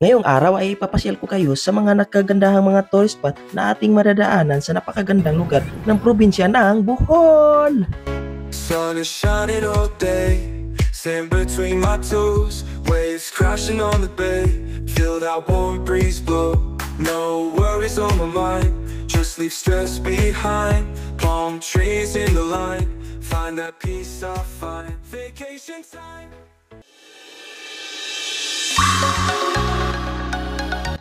Ngayong araw ay ipapasyal ko kayo sa mga nakagandahang mga tourist spot na ating madadaanan sa napakagandang lugar ng probinsya ng Bohol. Sun is shining all day, sand between my toes, waves crashing on the bay, feel that warm breeze blow. No worries on my mind, just leave stress behind. Palm trees in the line, find that peace I find. Vacation time.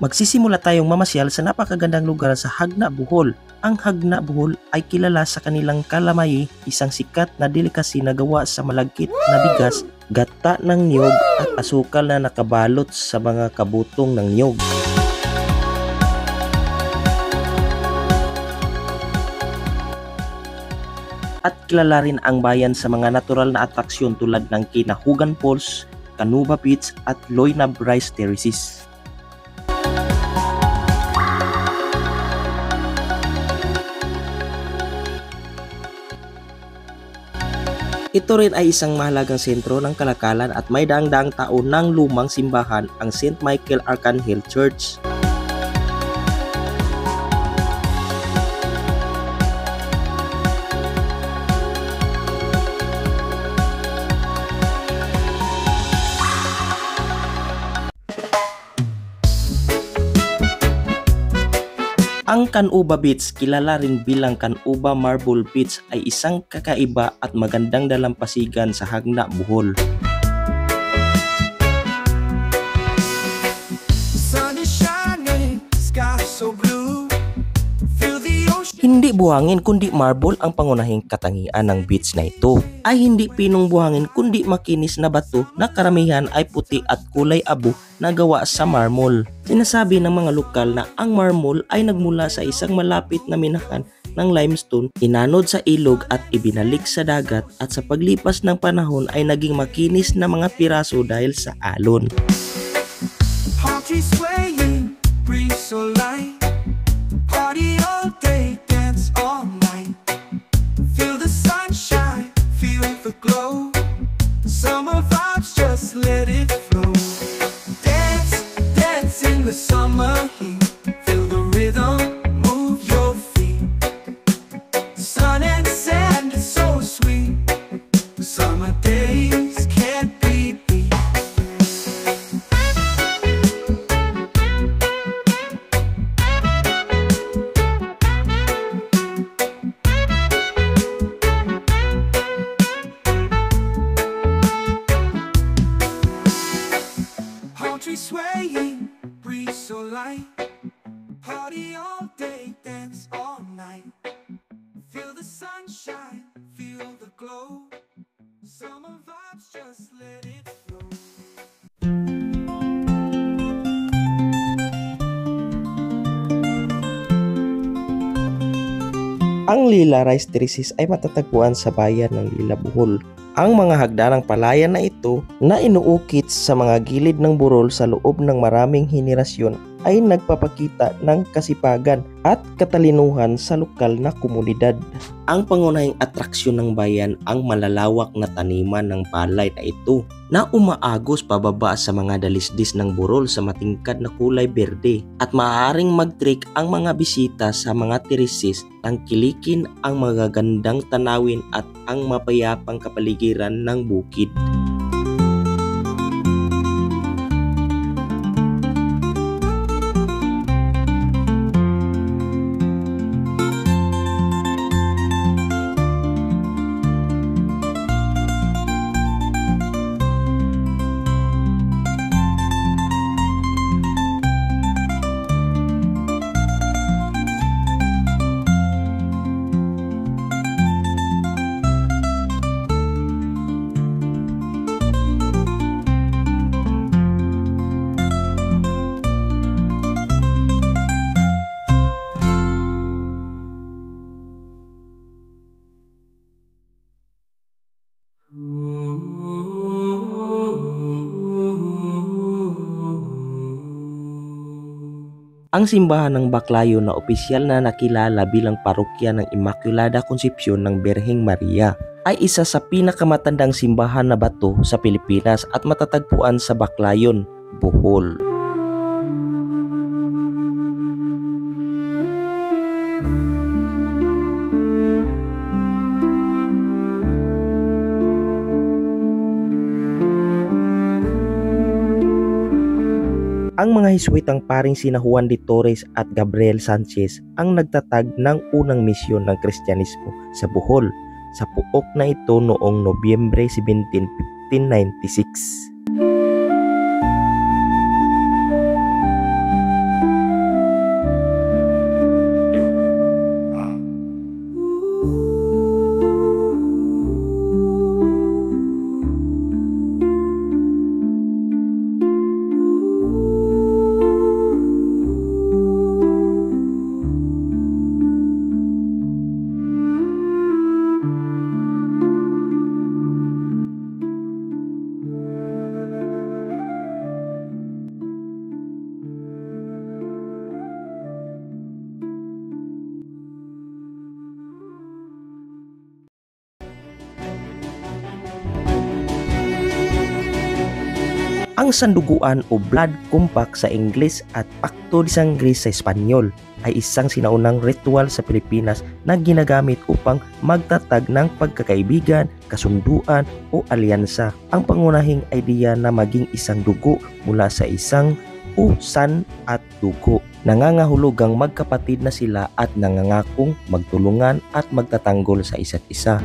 Magsisimula tayong mamasyal sa napakagandang lugar sa Hagna, Bohol. Ang Hagna, Bohol ay kilala sa kanilang kalamay, isang sikat na delikasi na gawa sa malagkit na bigas, gata ng niyog at asukal na nakabalot sa mga kabutong ng niyog. At kilala rin ang bayan sa mga natural na atraksyon tulad ng Kinahugan Falls, Canuba Beach at Loynab Rice Terraces. Ito rin ay isang mahalagang sentro ng kalakalan at may daang-daang taon ng lumang simbahan, ang St. Michael Archangel Church. Ang Canuba Beach, kilala rin bilang Canuba Marble Beach, ay isang kakaiba at magandang dalampasigan sa Hagna, Bohol. Hindi buhangin kundi marble ang pangunahing katangian ng beach na ito. Ay hindi pinong buhangin kundi makinis na bato na karamihan ay puti at kulay abo na gawa sa marmol. Sinasabi ng mga lokal na ang marmol ay nagmula sa isang malapit na minahan ng limestone, inanod sa ilog at ibinalik sa dagat, at sa paglipas ng panahon ay naging makinis na mga piraso dahil sa alon. Party all day, dance all night. Feel the sunshine, feel the glow. Summer vibes, just let it flow. Dance, dance in the summer heat. Feel the rhythm, move your feet. Sun and sand is so sweet. Summer days can't be beat. Swaying, breeze so light. Party all day, dance all night. Feel the sunshine, feel the glow. Summer vibes, just let it flow. Ang Lila Rice Terraces ay matatagpuan sa bayan ng Lila, Bohol. Ang mga hagdanang palayan na ito na inuukit sa mga gilid ng burol sa loob ng maraming henerasyon ay nagpapakita ng kasipagan at katalinuhan sa lokal na komunidad. Ang pangunahing atraksyon ng bayan ang malalawak na taniman ng palay na ito na umaagos pababa sa mga dalisdis ng burol sa matingkad na kulay berde, at maaaring mag-trek ang mga bisita sa mga terraces, tangkilikin ang magagandang tanawin at ang mapayapang kapaligiran ng bukid. Ang simbahan ng Baclayon na opisyal na nakilala bilang parokya ng Immaculada Concepcion ng Birheng Maria ay isa sa pinakamatandang simbahan na bato sa Pilipinas at matatagpuan sa Baclayon, Bohol. Ang mga Hiswitang paring sina Juan de Torres at Gabriel Sanchez ang nagtatag ng unang misyon ng Kristyanismo sa Bohol sa puok na ito noong Nobyembre 17, 1596. Ang sanduguan o blood compact sa Ingles at Pacto de Sangre sa Espanyol ay isang sinaunang ritual sa Pilipinas na ginagamit upang magtatag ng pagkakaibigan, kasunduan o alyansa. Ang pangunahing idea na maging isang dugo mula sa isang usan at dugo. Nangangahulugang magkapatid na sila at nangangakong magtulungan at magtatanggol sa isa't isa.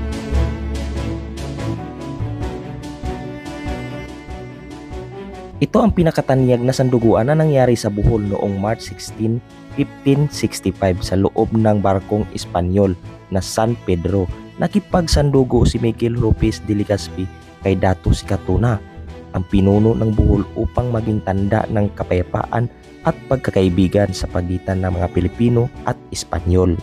Ito ang pinakatanyag na sanduguan na nangyari sa Bohol noong March 16, 1565 sa loob ng barkong Espanyol na San Pedro. Nakipagsandugo si Miguel Lopez de Legazpi kay Dato Sikatuna, ang pinuno ng Bohol upang maging tanda ng kapayapaan at pagkakaibigan sa pagitan ng mga Pilipino at Espanyol.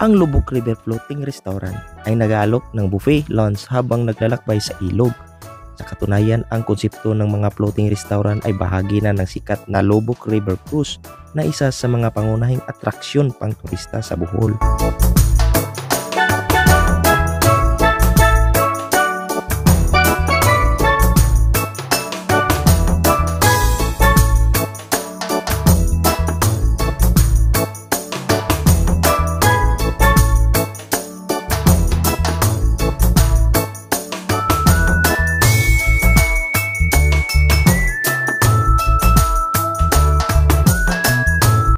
Ang Lubuk River Floating Restaurant ay nag-aalok ng buffet lunch habang naglalakbay sa ilog. Sa katunayan, ang konsepto ng mga floating restaurant ay bahagi na ng sikat na Lubuk River Cruise na isa sa mga pangunahing atraksyon pang turista sa Bohol.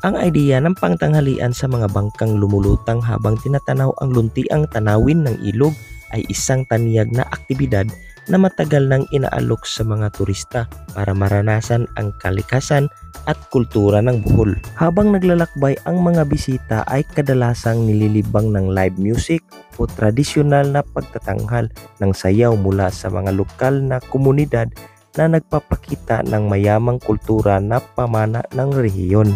Ang idea ng pangtanghalian sa mga bangkang lumulutang habang tinatanaw ang luntiang tanawin ng ilog ay isang tanyag na aktibidad na matagal nang inaalok sa mga turista para maranasan ang kalikasan at kultura ng Bohol. Habang naglalakbay ang mga bisita ay kadalasang nililibang ng live music o tradisyonal na pagtatanghal ng sayaw mula sa mga lokal na komunidad na nagpapakita ng mayamang kultura na pamana ng rehiyon.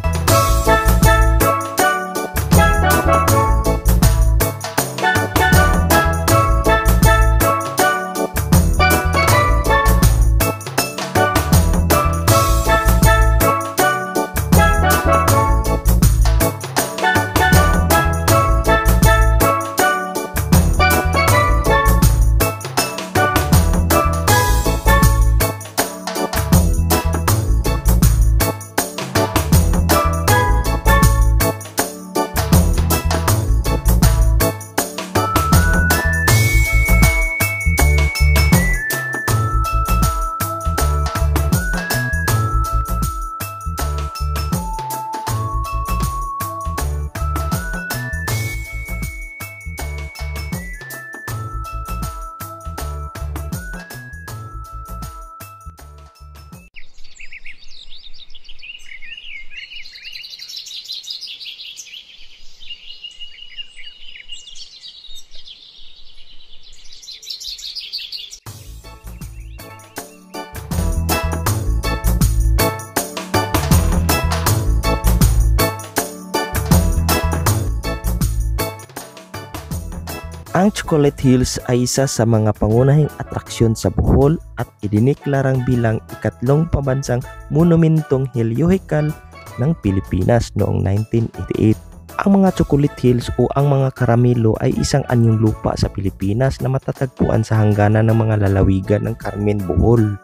Ang Chocolate Hills ay isa sa mga pangunahing atraksyon sa Bohol at idiniklarang bilang ikatlong pambansang monumentong helyohikal ng Pilipinas noong 1988. Ang mga chocolate hills o ang mga karamelo ay isang anyong lupa sa Pilipinas na matatagpuan sa hangganan ng mga lalawigan ng Carmen, Bohol.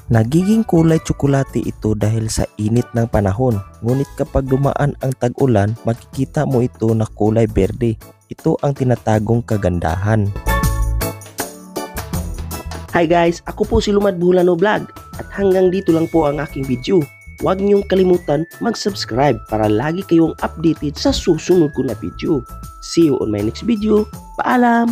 Nagiging kulay tsokolate ito dahil sa init ng panahon, ngunit kapag dumaan ang tag-ulan, makikita mo ito na kulay berde. Ito ang tinatagong kagandahan. Hi guys, ako po si Lumad Buhlano Vlog at hanggang dito lang po ang aking video. Huwag niyong kalimutan mag-subscribe para lagi kayong updated sa susunod ko na video. See you on my next video. Paalam!